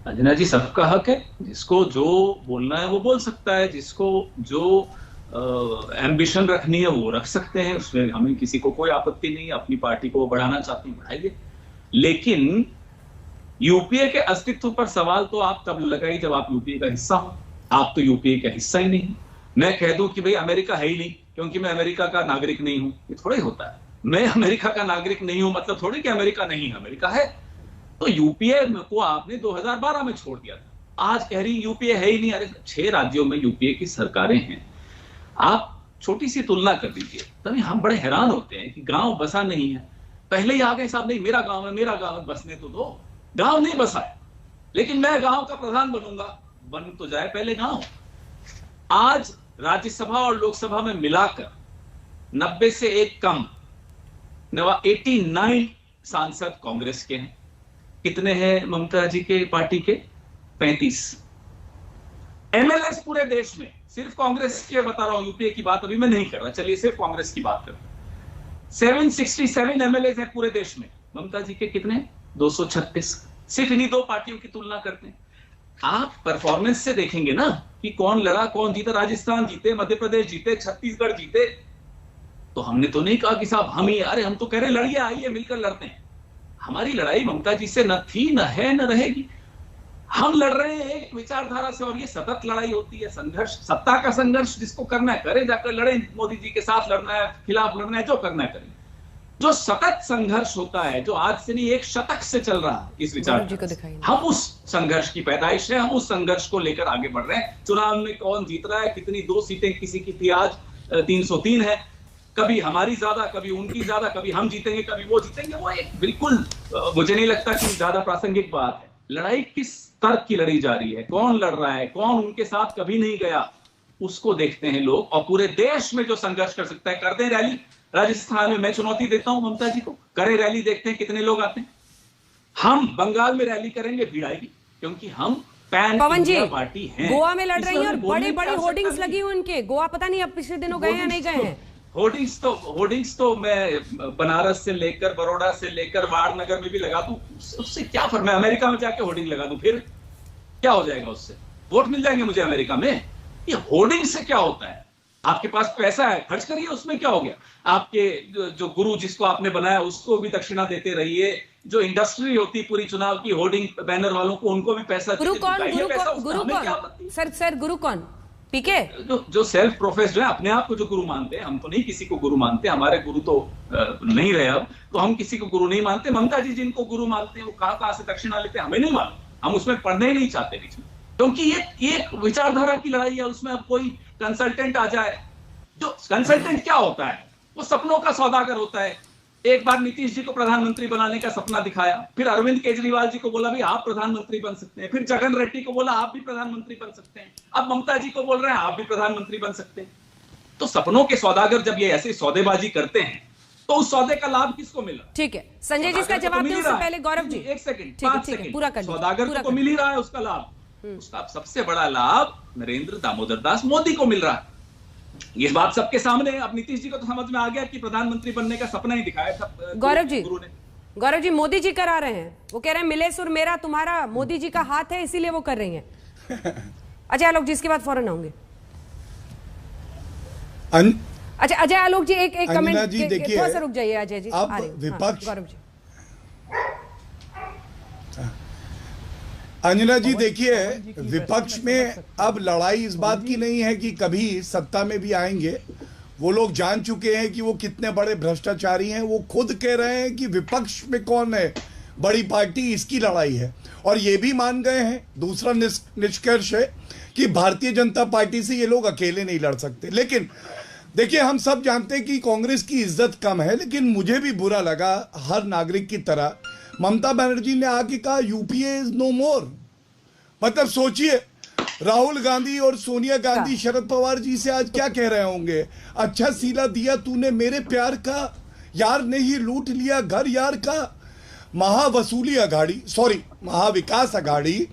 अंजना जी, सबका हक है, जिसको जो बोलना है वो बोल सकता है, जिसको जो एम्बिशन रखनी है वो रख सकते हैं, उसमें हमें किसी को कोई आपत्ति नहीं है। अपनी पार्टी को बढ़ाना चाहते हैं बढ़ाइए, लेकिन यूपीए के अस्तित्व पर सवाल तो आप तब लगाइए जब आप यूपीए का हिस्सा हो। आप तो यूपीए का हिस्सा ही नहीं। मैं कह दूं कि भाई अमेरिका है ही नहीं क्योंकि मैं अमेरिका का नागरिक नहीं हूं, ये थोड़ा ही होता है। मैं अमेरिका का नागरिक नहीं हूं मतलब थोड़ी कि अमेरिका नहीं है, अमेरिका है। तो यूपीए को आपने 2012 में छोड़ दिया था, आज कह रही यूपीए है ही नहीं। अरे 6 राज्यों में यूपीए की सरकारें हैं, आप छोटी सी तुलना कर दीजिए, तभी हम बड़े हैरान होते हैं कि गांव बसा नहीं है। पहले ही आ गए साहब, नहीं मेरा गांव है, मेरा गांव है, बसने तो दो। गांव नहीं बसा है, लेकिन मैं गांव का प्रधान बनूंगा। बन तो जाए पहले गांव। आज राज्यसभा और लोकसभा में मिलाकर 90 से एक कम 89 सांसद कांग्रेस के हैं। कितने हैं ममता जी के पार्टी के? 35। एमएलए पूरे देश में सिर्फ कांग्रेस के, बता रहा हूं, यूपीए की बात अभी मैं नहीं कर रहा, चलिए सिर्फ कांग्रेस की बात कर। 767 एमएलए है पूरे देश में। ममता जी के कितने? 236। सिर्फ इन्हीं दो पार्टियों की तुलना करते हैं। आप परफॉर्मेंस से देखेंगे ना कि कौन लड़ा, कौन जीता। राजस्थान जीते, मध्य प्रदेश जीते, छत्तीसगढ़ जीते। तो हमने तो नहीं कहा कि साहब हम ही, अरे हम तो कह रहे लड़िए, आइए मिलकर लड़ते हैं। हमारी लड़ाई ममता जी से न थी, न है, न रहेगी। हम लड़ रहे हैं एक विचारधारा से, और ये सतत लड़ाई होती है, संघर्ष, सत्ता का संघर्ष जिसको करना है करे, जाकर लड़े। मोदी जी के साथ लड़ना है, खिलाफ लड़ना है, जो करना है करें। जो सतत संघर्ष होता है, जो आज से नहीं एक शतक से चल रहा है इस विचार, हम उस संघर्ष की पैदाइश है, हम उस संघर्ष को लेकर आगे बढ़ रहे हैं। चुनाव में कौन जीत रहा है, कितनी 2 सीटें किसी की थी, आज 303 है। कभी हमारी ज्यादा, कभी उनकी ज्यादा, कभी हम जीतेंगे, कभी वो जीतेंगे। वो एक बिल्कुल मुझे नहीं लगता कि ज्यादा प्रासंगिक बात है। लड़ाई किस तर्क की लड़ी जा रही है, कौन लड़ रहा है, कौन उनके साथ कभी नहीं गया, उसको देखते हैं लोग। और पूरे देश में जो संघर्ष कर सकता है कर दे रैली। राजस्थान में मैं चुनौती देता हूं ममता जी को, करे रैली, देखते हैं कितने लोग आते हैं। हम बंगाल में रैली करेंगे, भीड़ आएगी, क्योंकि हम पैन इंडिया पार्टी हैं। गोवा में लड़ रही हैं और बड़े बड़े होर्डिंग्स लगी हुई उनके। गोवा पता नहीं अब पिछले दिनों गए या नहीं गए हैं। होर्डिंग्स तो मैं बनारस से लेकर, बड़ौदा से लेकर वारनगर में भी लगा दूं, उससे क्या फर्क। मैं अमेरिका में जाके होर्डिंग लगा दूं, फिर क्या हो जाएगा? उससे वोट मिल जाएंगे मुझे अमेरिका में। ये होर्डिंग से क्या होता है? आपके पास पैसा है, खर्च करिए, उसमें क्या हो गया? आपके जो गुरु जिसको आपने बनाया उसको भी दक्षिणा देते रहिए। जो इंडस्ट्री होती पूरी चुनाव की, होर्डिंग बैनर वालों को, उनको भी पैसा। गुरु कौन? सर गुरु कौन? पीके? जो सेल्फ प्रोफेस्ड है, अपने आप को जो गुरु मानते हैं। हम तो नहीं किसी को गुरु मानते, हमारे गुरु तो नहीं रहे अब, तो हम किसी को गुरु नहीं मानते। ममता जी जिनको गुरु मानते हैं वो कहां से दक्षिणा लेते हैं हमें नहीं मालूम, हम उसमें पढ़ने ही नहीं चाहते बीच में, क्योंकि ये एक विचारधारा की लड़ाई है। उसमें अब कोई कंसल्टेंट आ जाए, जो कंसल्टेंट क्या होता है, वो सपनों का सौदागर होता है। एक बार नीतीश जी को प्रधानमंत्री बनाने का सपना दिखाया, फिर अरविंद केजरीवाल जी को बोला भी आप प्रधानमंत्री बन सकते हैं, फिर जगन रेड्डी को बोला आप भी प्रधानमंत्री बन सकते हैं, अब ममता जी को बोल रहे हैं आप भी प्रधानमंत्री बन सकते हैं। तो सपनों के सौदागर जब ये ऐसे सौदेबाजी करते हैं तो उस सौदे का लाभ किसको मिला? ठीक है, संजय जी इसका जवाब दें उससे पहले गौरव जी एक सेकंड, 5 सेकंड पूरा कर। सौदागर को मिल ही रहा है उसका लाभ। उसका सबसे बड़ा लाभ नरेंद्र दामोदर दास मोदी को मिल रहा है। ये बात सबके सामने है। अब नीतीश जी को तो समझ में आ गया कि प्रधानमंत्री बनने का सपना ही दिखाया था गौरव जी मोदी जी करा रहे हैं, वो कह रहे हैं मिले सुर मेरा तुम्हारा, मोदी जी का हाथ है इसीलिए वो कर रही हैं। अजय आलोक जी इसके बाद फौरन आऊंगे। अच्छा अजय आलोक जी एक कमेंट, थोड़ा सा रुक जाइए अजय जी, आ रही विपक्ष। गौरव जी अंजना जी देखिए, विपक्ष में अब लड़ाई इस बात की नहीं है कि कभी सत्ता में भी आएंगे। वो लोग जान चुके हैं कि वो कितने बड़े भ्रष्टाचारी हैं। वो खुद कह रहे हैं कि विपक्ष में कौन है बड़ी पार्टी, इसकी लड़ाई है। और ये भी मान गए हैं, दूसरा निष्कर्ष है कि भारतीय जनता पार्टी से ये लोग अकेले नहीं लड़ सकते। लेकिन देखिए, हम सब जानते हैं कि कांग्रेस की इज्जत कम है, लेकिन मुझे भी बुरा लगा हर नागरिक की तरह। ममता बनर्जी ने आके कहा यूपीए इज नो मोर। मतलब सोचिए, राहुल गांधी और सोनिया गांधी शरद पवार जी से आज क्या कह रहे होंगे? अच्छा सिला दिया तूने मेरे प्यार का, यार ने ही लूट लिया घर यार का। महावसूली अघाड़ी, सॉरी महाविकास अघाड़ी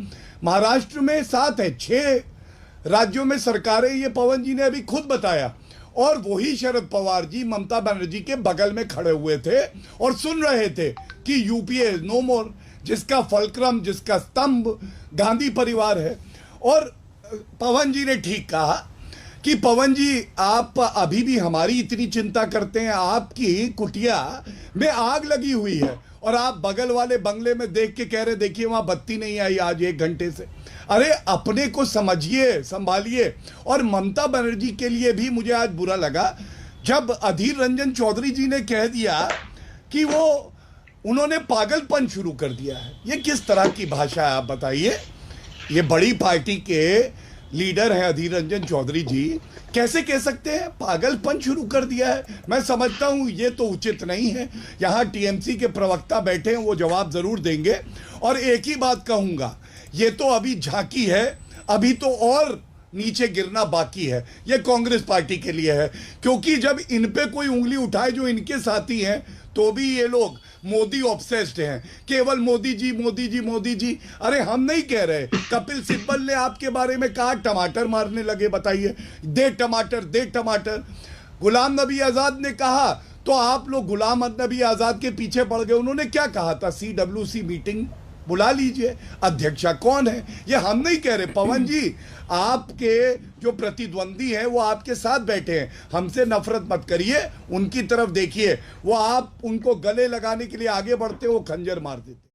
महाराष्ट्र में 7 है, 6 राज्यों में सरकारें, ये पवन जी ने अभी खुद बताया। और वही शरद पवार जी ममता बनर्जी के बगल में खड़े हुए थे और सुन रहे थे कि यूपीए नो मोर। जिसका फलक्रम, जिसका स्तंभ गांधी परिवार है। और पवन जी ने ठीक कहा कि पवन जी, आप अभी भी हमारी इतनी चिंता करते हैं, आपकी कुटिया में आग लगी हुई है और आप बगल वाले बंगले में देख के कह रहे देखिए वहां बत्ती नहीं आई आज 1 घंटे से। अरे अपने को समझिए, संभालिए। और ममता बनर्जी के लिए भी मुझे आज बुरा लगा जब अधीर रंजन चौधरी जी ने कह दिया कि उन्होंने पागलपन शुरू कर दिया है। ये किस तरह की भाषा है आप बताइए? ये बड़ी पार्टी के लीडर हैं अधीर रंजन चौधरी जी, कैसे कह सकते हैं पागलपन शुरू कर दिया है? मैं समझता हूं ये तो उचित नहीं है। यहां टीएमसी के प्रवक्ता बैठे हैं, वो जवाब जरूर देंगे। और एक ही बात कहूंगा, ये तो अभी झांकी है, अभी तो और नीचे गिरना बाकी है। ये कांग्रेस पार्टी के लिए है, क्योंकि जब इन पे कोई उंगली उठाए जो इनके साथी हैं तो भी ये लोग मोदी ऑब्सेस्ड हैं, केवल मोदी जी मोदी जी मोदी जी। अरे हम नहीं कह रहे, कपिल सिब्बल ने आपके बारे में कहा टमाटर मारने लगे, बताइए, दे टमाटर दे टमाटर। गुलाम नबी आजाद ने कहा तो आप लोग गुलाम नबी आजाद के पीछे पड़ गए। उन्होंने क्या कहा था? CWC मीटिंग बुला लीजिए, अध्यक्षा कौन है? ये हम नहीं कह रहे। पवन जी, आपके जो प्रतिद्वंदी हैं वो आपके साथ बैठे हैं, हमसे नफरत मत करिए, उनकी तरफ देखिए। वो आप उनको गले लगाने के लिए आगे बढ़ते, वो खंजर मार देते।